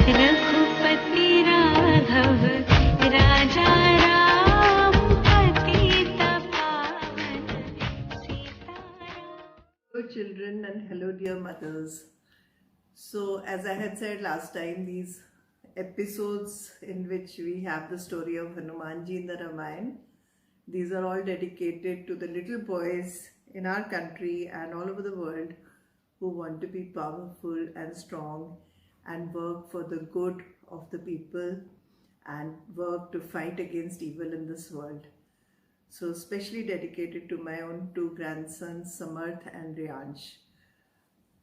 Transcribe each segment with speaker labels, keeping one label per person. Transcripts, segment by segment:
Speaker 1: रघुपति राघव राजा राम पतित पावन Sitaram.
Speaker 2: Hello children and hello dear mothers. So as I had said last time, these episodes in which we have the story of Hanumanji in the Ramayana, these are all dedicated to the little boys in our country and all over the world who want to be powerful and strong and work for the good of the people and work to fight against evil in this world. So especially dedicated to my own two grandsons, Samarth and Riyansh.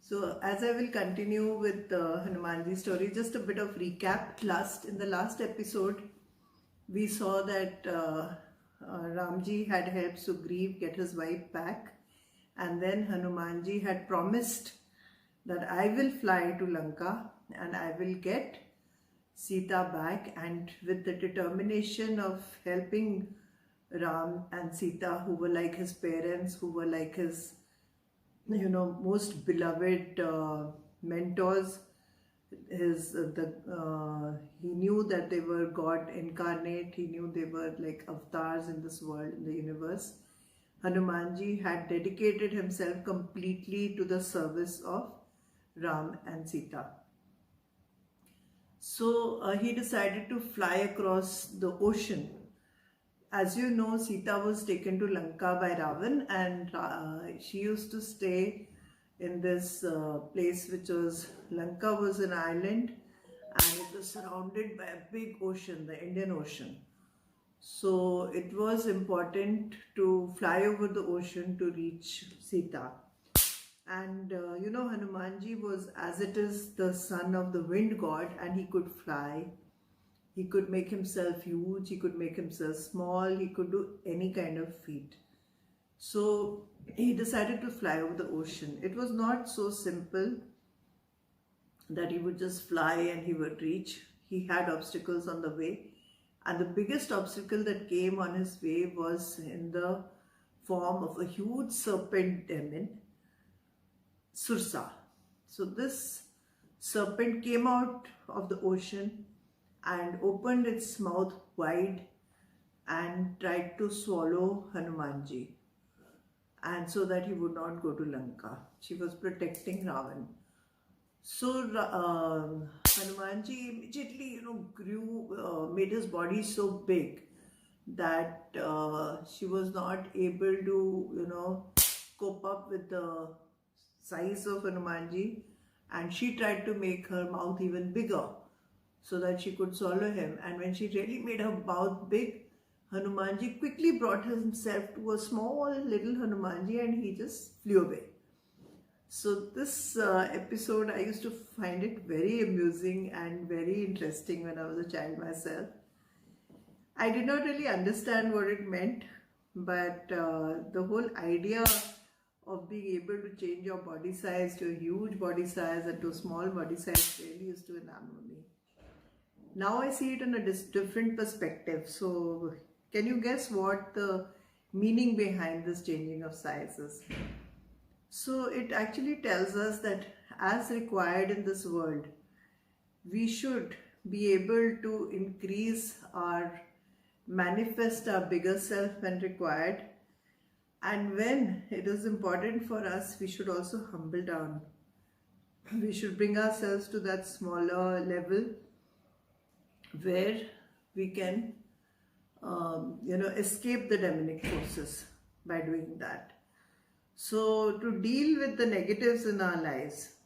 Speaker 2: So as I will continue with the Hanumanji story, just a bit of recap. In the last episode, we saw that Ramji had helped Sugriv get his wife back, and then Hanumanji had promised that I will fly to Lanka and I will get Sita back, and with the determination of helping Ram and Sita, who were like his parents, who were like his, most beloved mentors. He knew that they were God incarnate. He knew they were like avatars in this world, in the universe. Hanumanji had dedicated himself completely to the service of Ram and Sita. So he decided to fly across the ocean. As you know, Sita was taken to Lanka by Ravan, and she used to stay in this place which was, Lanka was an island and it was surrounded by a big ocean, the Indian Ocean. So it was important to fly over the ocean to reach Sita. And Hanumanji was, as it is, the son of the wind god, and he could fly. He could make himself huge, he could make himself small, he could do any kind of feat. So he decided to fly over the ocean. It was not so simple that he would just fly and he would reach. He had obstacles on the way. And the biggest obstacle that came on his way was in the form of a huge serpent demon, Sursa. So this serpent came out of the ocean and opened its mouth wide and tried to swallow Hanumanji, and so that he would not go to Lanka. She was protecting Ravan. So Hanumanji immediately grew, made his body so big that she was not able to cope up with the size of Hanumanji, and she tried to make her mouth even bigger so that she could swallow him. And when she really made her mouth big, Hanumanji quickly brought himself to a small little Hanumanji and he just flew away. So this episode, I used to find it very amusing and very interesting when I was a child myself. I did not really understand what it meant, but the whole idea of being able to change your body size to a huge body size and to a small body size really used to enamor me. Now I see it in a different perspective. So can you guess what the meaning behind this changing of sizes? So it actually tells us that as required in this world, we should be able to manifest our bigger self when required. And when it is important for us, we should also humble down. We should bring ourselves to that smaller level where we can, escape the demonic forces by doing that. So to deal with the negatives in our lives,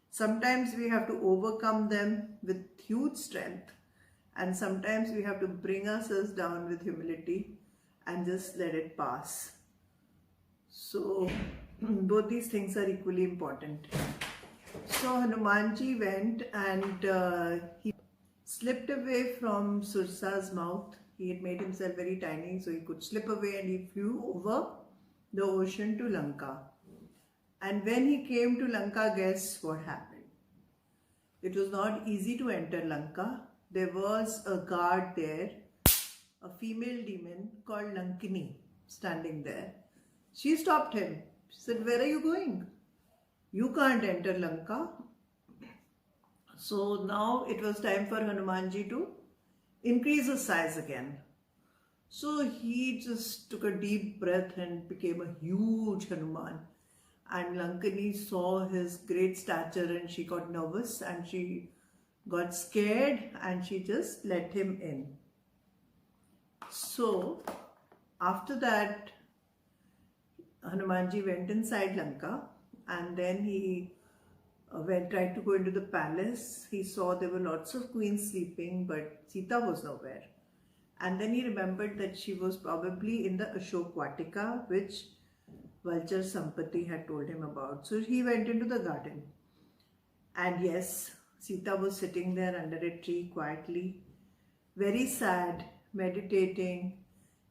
Speaker 2: sometimes we have to overcome them with huge strength, and sometimes we have to bring ourselves down with humility and just let it pass. So both these things are equally important. So Hanumanji went and he slipped away from Sursa's mouth. He had made himself very tiny so he could slip away, and he flew over the ocean to Lanka. And when he came to Lanka, guess what happened? It was not easy to enter Lanka. There was a guard there, a female demon called Lankini, standing there. She stopped him. She said, "Where are you going? You can't enter Lanka." So now it was time for Hanumanji to increase his size again. So he just took a deep breath and became a huge Hanuman. And Lankani saw his great stature and she got nervous and she got scared and she just let him in. So after that, Hanumanji went inside Lanka and then he tried to go into the palace. He saw there were lots of queens sleeping, but Sita was nowhere. And then he remembered that she was probably in the Ashok Vatika, which Vulture Sampati had told him about. So he went into the garden. And yes, Sita was sitting there under a tree quietly, very sad, meditating,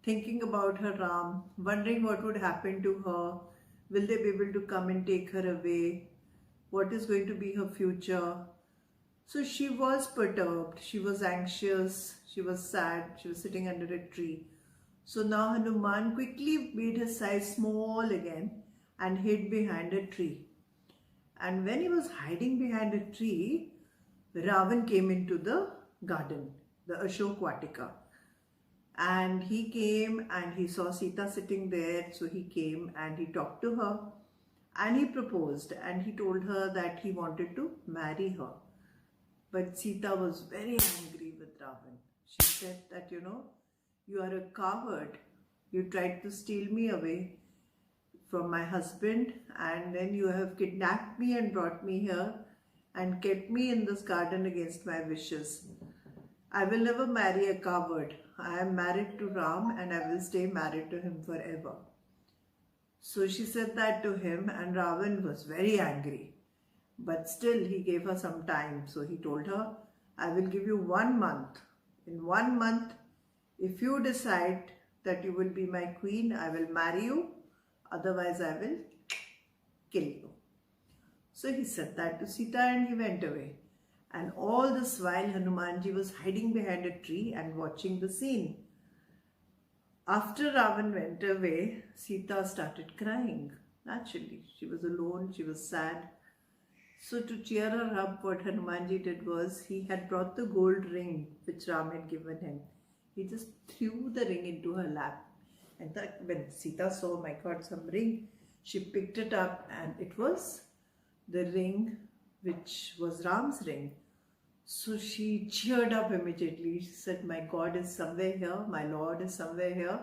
Speaker 2: thinking about her Ram, wondering what would happen to her. Will they be able to come and take her away? What is going to be her future? So she was perturbed, she was anxious, she was sad, she was sitting under a tree. So now Hanuman quickly made his size small again and hid behind a tree. And when he was hiding behind a tree, Ravan came into the garden, the Ashok Vatika. And he came and he saw Sita sitting there. So he came and he talked to her and he proposed and he told her that he wanted to marry her. But Sita was very angry with Ravan. She said that, you are a coward. You tried to steal me away from my husband and then you have kidnapped me and brought me here and kept me in this garden against my wishes. I will never marry a coward. I am married to Ram and I will stay married to him forever. So she said that to him and Ravan was very angry. But still he gave her some time. So he told her, I will give you 1 month. In 1 month, if you decide that you will be my queen, I will marry you. Otherwise, I will kill you. So he said that to Sita and he went away. And all this while Hanumanji was hiding behind a tree and watching the scene. After Ravan went away, Sita started crying. Naturally, she was alone, she was sad. So to cheer her up, what Hanumanji did was, he had brought the gold ring which Ram had given him. He just threw the ring into her lap. And when Sita saw, my God, some ring, she picked it up and it was the ring which was Ram's ring. So she cheered up immediately. She said, my God is somewhere here, my Lord is somewhere here.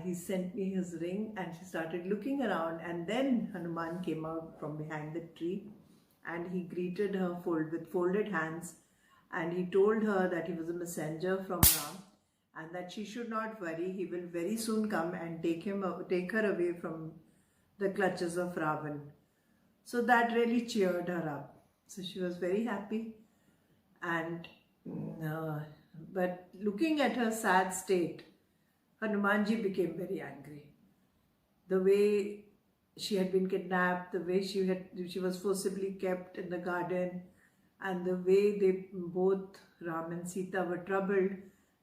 Speaker 2: He sent me his ring, and she started looking around, and then Hanuman came out from behind the tree and he greeted her with folded hands and he told her that he was a messenger from Ram and that she should not worry, he will very soon come and take her away from the clutches of Ravan. So that really cheered her up. So she was very happy. And but looking at her sad state, Hanumanji became very angry. The way she had been kidnapped, the way she was forcibly kept in the garden, and the way they both, Ram and Sita, were troubled,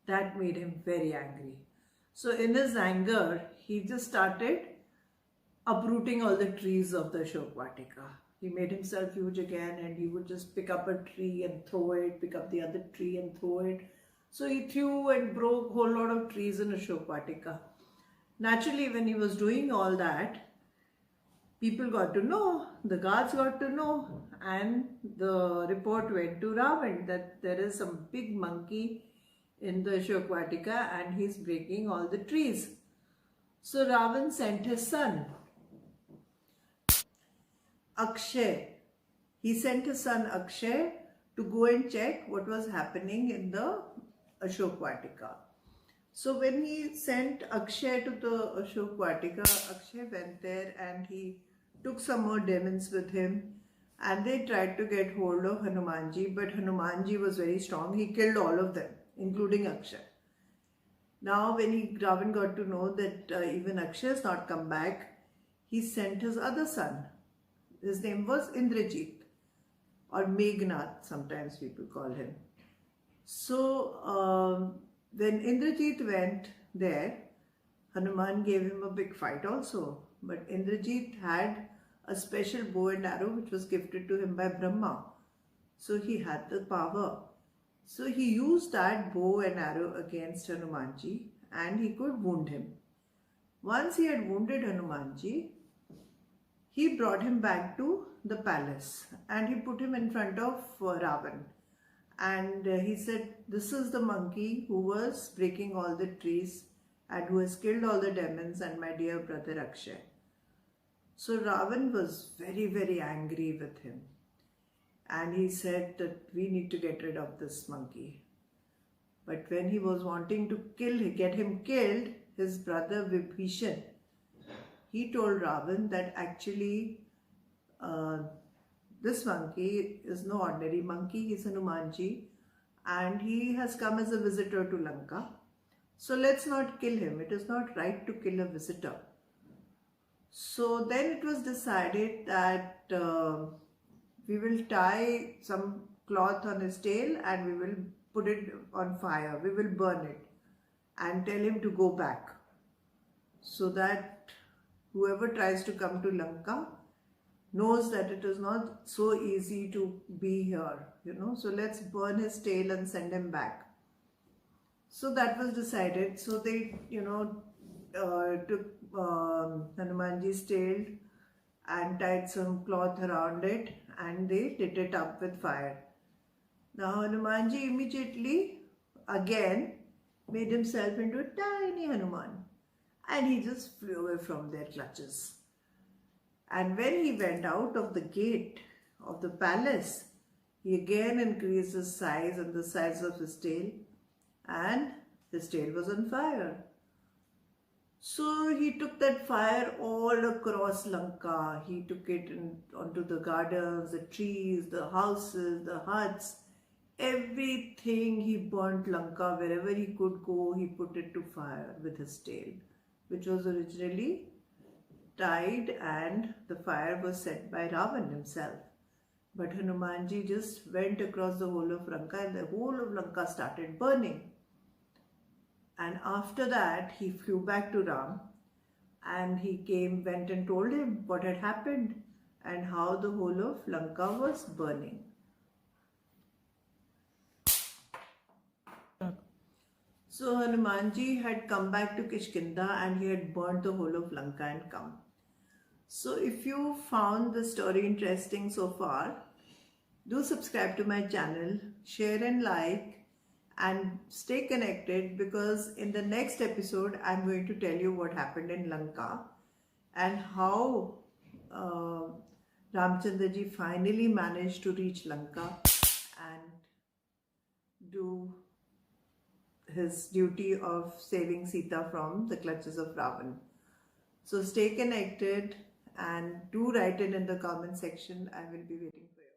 Speaker 2: that made him very angry. So in his anger, he just started uprooting all the trees of the Ashok Vatika. He made himself huge again and he would just pick up a tree and throw it, pick up the other tree and throw it. So he threw and broke a whole lot of trees in Ashok Vatika. Naturally, when he was doing all that, people got to know, the guards got to know, and the report went to Ravan that there is some big monkey in the Ashok Vatika and he's breaking all the trees. So Ravan sent his son, Akshay. He sent his son Akshay to go and check what was happening in the Ashok Vatika. So when he sent Akshay to the Ashok Vatika, Akshay went there and he took some more demons with him and they tried to get hold of Hanumanji, but Hanumanji was very strong. He killed all of them, including Akshay. Now when Ravan got to know that even Akshay has not come back, he sent his other son. His name was Indrajit, or Meghnad, sometimes people call him. So when Indrajit went there, Hanuman gave him a big fight also. But Indrajit had a special bow and arrow which was gifted to him by Brahma. So he had the power. So he used that bow and arrow against Hanumanji and he could wound him. Once he had wounded Hanumanji, he brought him back to the palace and he put him in front of Ravan. And he said, this is the monkey who was breaking all the trees and who has killed all the demons and my dear brother Akshay. So Ravan was very, very angry with him. And he said that we need to get rid of this monkey. But when he was wanting to get him killed, his brother Vibhishan, he told Ravan that actually this monkey is no ordinary monkey, he's Hanumanji and he has come as a visitor to Lanka. So let's not kill him. It is not right to kill a visitor. So then it was decided that we will tie some cloth on his tail and we will put it on fire. We will burn it and tell him to go back so that whoever tries to come to Lanka knows that it is not so easy to be here, So let's burn his tail and send him back. So that was decided. So they, took Hanumanji's tail and tied some cloth around it and they lit it up with fire. Now Hanumanji immediately again made himself into a tiny Hanuman and he just flew away from their clutches. And when he went out of the gate of the palace, he again increased his size and the size of his tail and his tail was on fire. So he took that fire all across Lanka. He took it onto the gardens, the trees, the houses, the huts, everything. He burnt Lanka. Wherever he could go, he put it to fire with his tail, which was originally tied and the fire was set by Ravan himself. But Hanumanji just went across the whole of Lanka and the whole of Lanka started burning. And after that, he flew back to Ram and he went and told him what had happened and how the whole of Lanka was burning. So Hanumanji had come back to Kishkinda and he had burnt the whole of Lanka and come. So if you found the story interesting so far, do subscribe to my channel, share and like, and stay connected because in the next episode I'm going to tell you what happened in Lanka and how Ramchandraji finally managed to reach Lanka and do his duty of saving Sita from the clutches of Ravan. So stay connected and do write it in the comment section. I will be waiting for you.